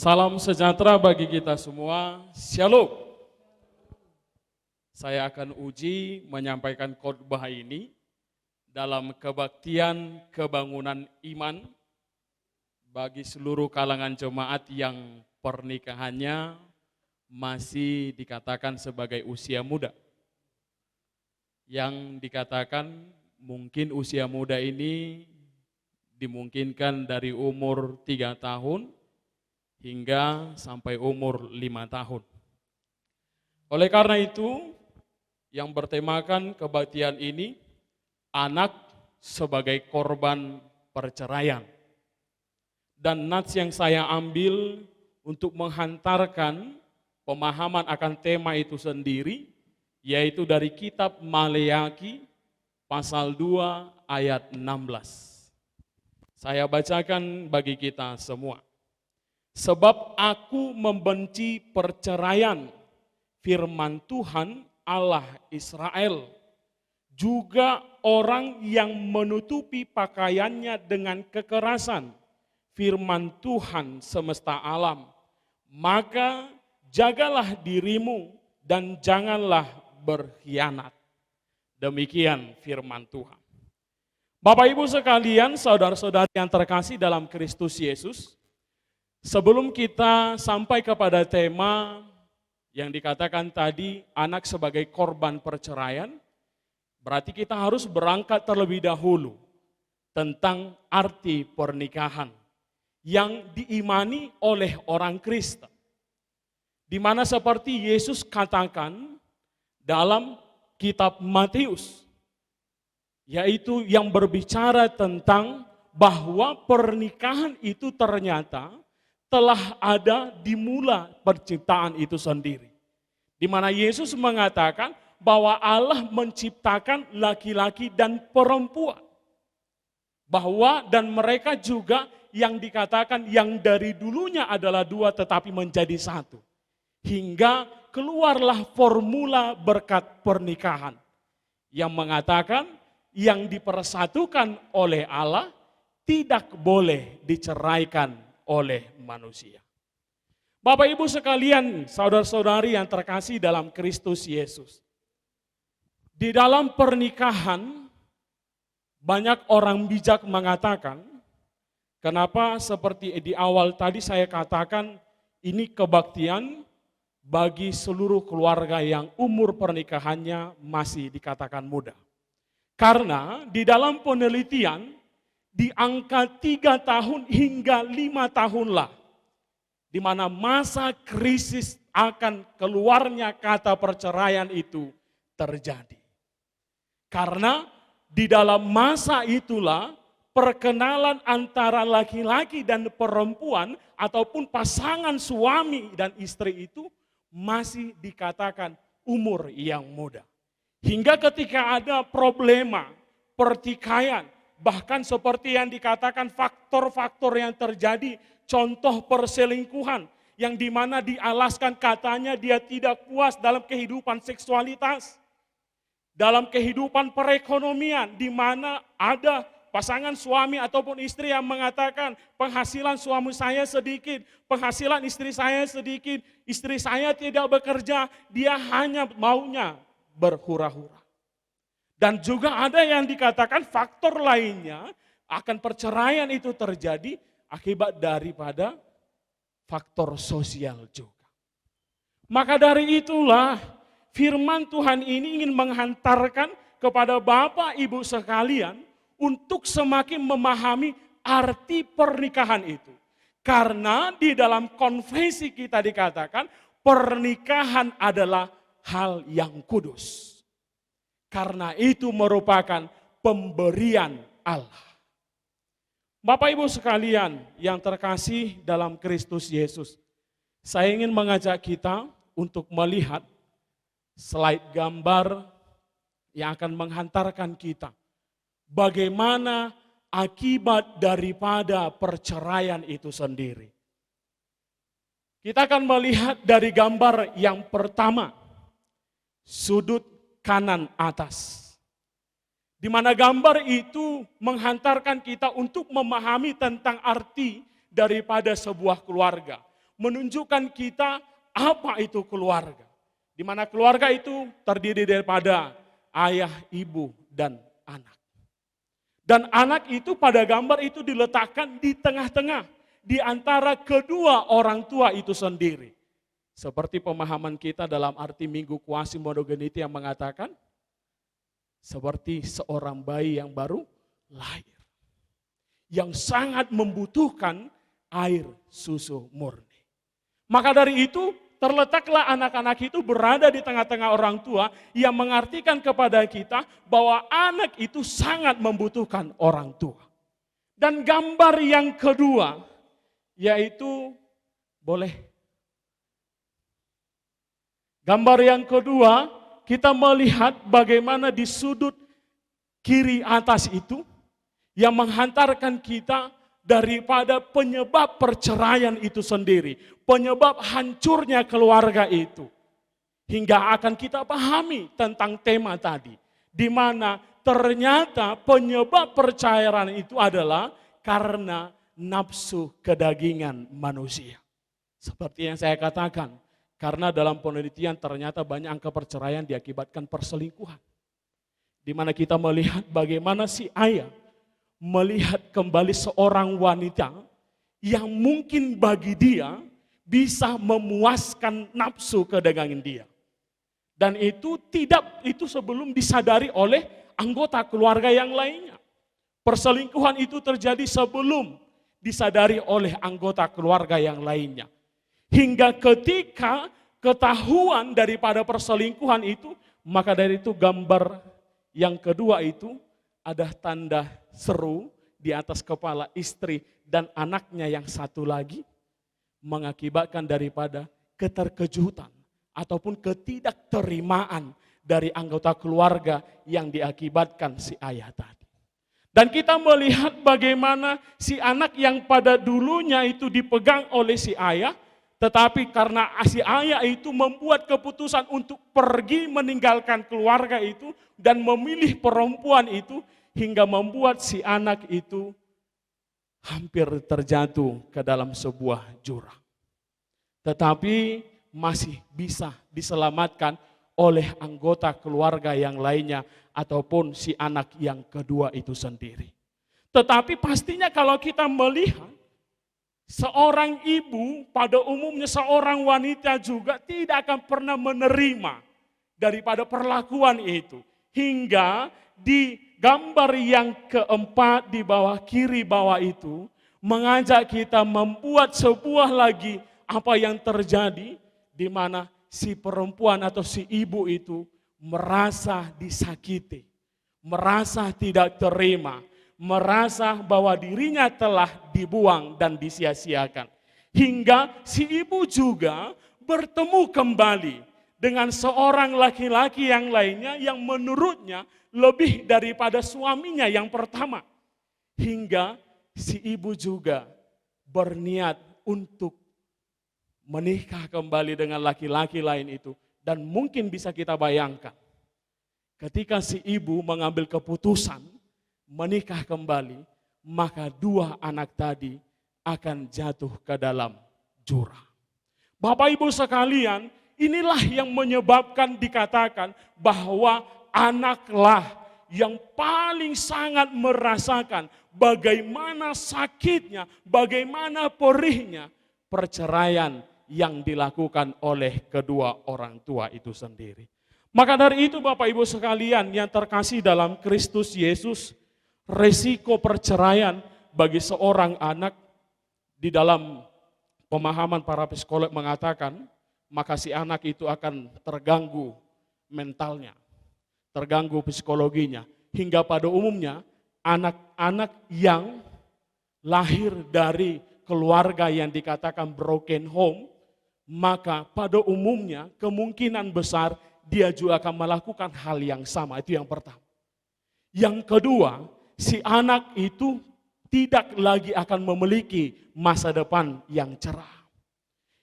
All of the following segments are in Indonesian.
Salam sejahtera bagi kita semua. Shalom. Saya akan uji menyampaikan khotbah ini dalam kebaktian kebangunan iman bagi seluruh kalangan jemaat yang pernikahannya masih dikatakan sebagai usia muda. Yang dikatakan mungkin usia muda ini dimungkinkan dari umur 3 tahun hingga sampai umur 5 tahun. Oleh karena itu, yang bertemakan kebaktian ini, anak sebagai korban perceraian. Dan nats yang saya ambil untuk menghantarkan pemahaman akan tema itu sendiri, yaitu dari kitab Maleaki pasal 2 ayat 16. Saya bacakan bagi kita semua. Sebab aku membenci perceraian, firman Tuhan Allah Israel, juga orang yang menutupi pakaiannya dengan kekerasan, firman Tuhan semesta alam. Maka jagalah dirimu dan janganlah berkhianat. Demikian firman Tuhan. Bapak Ibu sekalian, saudara-saudari yang terkasih dalam Kristus Yesus, sebelum kita sampai kepada tema yang dikatakan tadi, anak sebagai korban perceraian, berarti kita harus berangkat terlebih dahulu tentang arti pernikahan yang diimani oleh orang Kristen. Di mana seperti Yesus katakan dalam kitab Matius, yaitu yang berbicara tentang bahwa pernikahan itu ternyata telah ada di mula penciptaan itu sendiri. Di mana Yesus mengatakan bahwa Allah menciptakan laki-laki dan perempuan. Bahwa dan mereka juga yang dikatakan yang dari dulunya adalah dua tetapi menjadi satu. Hingga keluarlah formula berkat pernikahan. Yang mengatakan yang dipersatukan oleh Allah tidak boleh diceraikan oleh manusia. Bapak Ibu sekalian, saudara-saudari yang terkasih dalam Kristus Yesus. Di dalam pernikahan, banyak orang bijak mengatakan, kenapa seperti di awal tadi saya katakan, ini kebaktian bagi seluruh keluarga yang umur pernikahannya masih dikatakan muda. Karena di dalam penelitian, di angka 3 tahun hingga 5 tahunlah, di mana masa krisis akan keluarnya kata perceraian itu terjadi. Karena di dalam masa itulah perkenalan antara laki-laki dan perempuan ataupun pasangan suami dan istri itu masih dikatakan umur yang muda. Hingga ketika ada problema pertikaian, bahkan seperti yang dikatakan faktor-faktor yang terjadi, contoh perselingkuhan yang dimana dialaskan katanya dia tidak puas dalam kehidupan seksualitas. Dalam kehidupan perekonomian di mana ada pasangan suami ataupun istri yang mengatakan penghasilan suami saya sedikit, penghasilan istri saya sedikit, istri saya tidak bekerja, dia hanya maunya berhura-hura. Dan juga ada yang dikatakan faktor lainnya akan perceraian itu terjadi akibat daripada faktor sosial juga. Maka dari itulah firman Tuhan ini ingin menghantarkan kepada Bapak Ibu sekalian untuk semakin memahami arti pernikahan itu. Karena di dalam konfesi kita dikatakan pernikahan adalah hal yang kudus. Karena itu merupakan pemberian Allah. Bapak Ibu sekalian yang terkasih dalam Kristus Yesus, saya ingin mengajak kita untuk melihat slide gambar yang akan menghantarkan kita. Bagaimana akibat daripada perceraian itu sendiri. Kita akan melihat dari gambar yang pertama, sudut kanan atas. Di mana gambar itu menghantarkan kita untuk memahami tentang arti daripada sebuah keluarga. menunjukkan kita apa itu keluarga. Di mana keluarga itu terdiri daripada ayah, ibu, dan anak. Dan anak itu pada gambar itu diletakkan di tengah-tengah, di antara kedua orang tua itu sendiri. Seperti pemahaman kita dalam arti Minggu Quasi-Monogeniti yang mengatakan, seperti seorang bayi yang baru lahir, yang sangat membutuhkan air susu murni. Maka dari itu, terletaklah anak-anak itu berada di tengah-tengah orang tua yang mengartikan kepada kita bahwa anak itu sangat membutuhkan orang tua. Dan gambar yang kedua, yaitu gambar yang kedua, kita melihat bagaimana di sudut kiri atas itu yang menghantarkan kita daripada penyebab perceraian itu sendiri, penyebab hancurnya keluarga itu. Hingga akan kita pahami tentang tema tadi, di mana ternyata penyebab perceraian itu adalah karena nafsu kedagingan manusia. Seperti yang saya katakan, karena dalam penelitian ternyata banyak angka perceraian diakibatkan perselingkuhan. Di mana kita melihat bagaimana si ayah melihat kembali seorang wanita yang mungkin bagi dia bisa memuaskan nafsu kedagingan dia. Dan itu sebelum disadari oleh anggota keluarga yang lainnya. Perselingkuhan itu terjadi sebelum disadari oleh anggota keluarga yang lainnya. Hingga ketika ketahuan daripada perselingkuhan itu, maka dari itu gambar yang kedua itu ada tanda seru di atas kepala istri dan anaknya yang satu lagi, mengakibatkan daripada keterkejutan ataupun ketidakterimaan dari anggota keluarga yang diakibatkan si ayah tadi. Dan kita melihat bagaimana si anak yang pada dulunya itu dipegang oleh si ayah, tetapi karena si ayah itu membuat keputusan untuk pergi meninggalkan keluarga itu dan memilih perempuan itu, hingga membuat si anak itu hampir terjatuh ke dalam sebuah jurang. Tetapi masih bisa diselamatkan oleh anggota keluarga yang lainnya ataupun si anak yang kedua itu sendiri. Tetapi pastinya kalau kita melihat seorang ibu, pada umumnya seorang wanita juga tidak akan pernah menerima daripada perlakuan itu. Hingga di gambar yang keempat di bawah kiri bawah itu mengajak kita membuat sebuah lagi apa yang terjadi di mana si perempuan atau si ibu itu merasa disakiti, merasa tidak terima, merasa bahwa dirinya telah dibuang dan disia-siakan. Hingga si ibu juga bertemu kembali dengan seorang laki-laki yang lainnya yang menurutnya lebih daripada suaminya yang pertama. Hingga si ibu juga berniat untuk menikah kembali dengan laki-laki lain itu. Dan mungkin bisa kita bayangkan, ketika si ibu mengambil keputusan menikah kembali, maka dua anak tadi akan jatuh ke dalam jurang. Bapak Ibu sekalian, inilah yang menyebabkan dikatakan bahwa anaklah yang paling sangat merasakan bagaimana sakitnya, bagaimana perihnya perceraian yang dilakukan oleh kedua orang tua itu sendiri. Maka dari itu Bapak Ibu sekalian yang terkasih dalam Kristus Yesus, resiko perceraian bagi seorang anak di dalam pemahaman para psikolog mengatakan, maka si anak itu akan terganggu mentalnya, terganggu psikologinya. Hingga pada umumnya anak-anak yang lahir dari keluarga yang dikatakan broken home, maka pada umumnya kemungkinan besar dia juga akan melakukan hal yang sama. Itu yang pertama. Yang kedua, si anak itu tidak lagi akan memiliki masa depan yang cerah.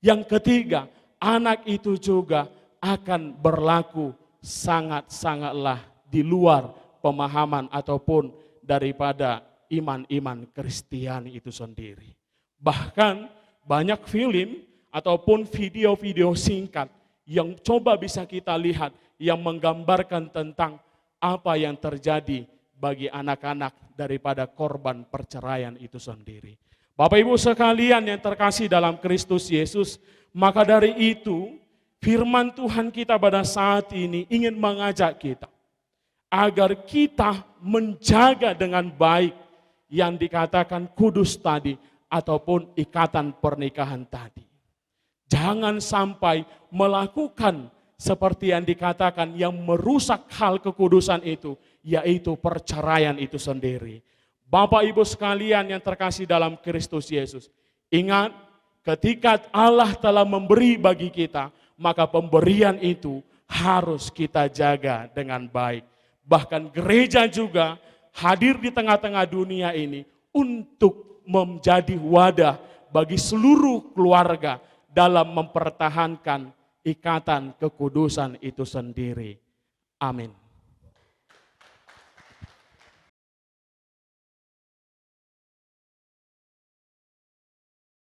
Yang ketiga, anak itu juga akan berlaku sangat-sangatlah di luar pemahaman ataupun daripada iman-iman Kristiani itu sendiri. Bahkan banyak film ataupun video-video singkat yang coba bisa kita lihat yang menggambarkan tentang apa yang terjadi bagi anak-anak daripada korban perceraian itu sendiri. Bapak Ibu sekalian yang terkasih dalam Kristus Yesus, maka dari itu firman Tuhan kita pada saat ini ingin mengajak kita agar kita menjaga dengan baik yang dikatakan kudus tadi ataupun ikatan pernikahan tadi. Jangan sampai melakukan seperti yang dikatakan yang merusak hal kekudusan itu, yaitu perceraian itu sendiri. Bapak Ibu sekalian yang terkasih dalam Kristus Yesus, ingat ketika Allah telah memberi bagi kita, maka pemberian itu harus kita jaga dengan baik. Bahkan gereja juga hadir di tengah-tengah dunia ini untuk menjadi wadah bagi seluruh keluarga dalam mempertahankan ikatan kekudusan itu sendiri. Amin.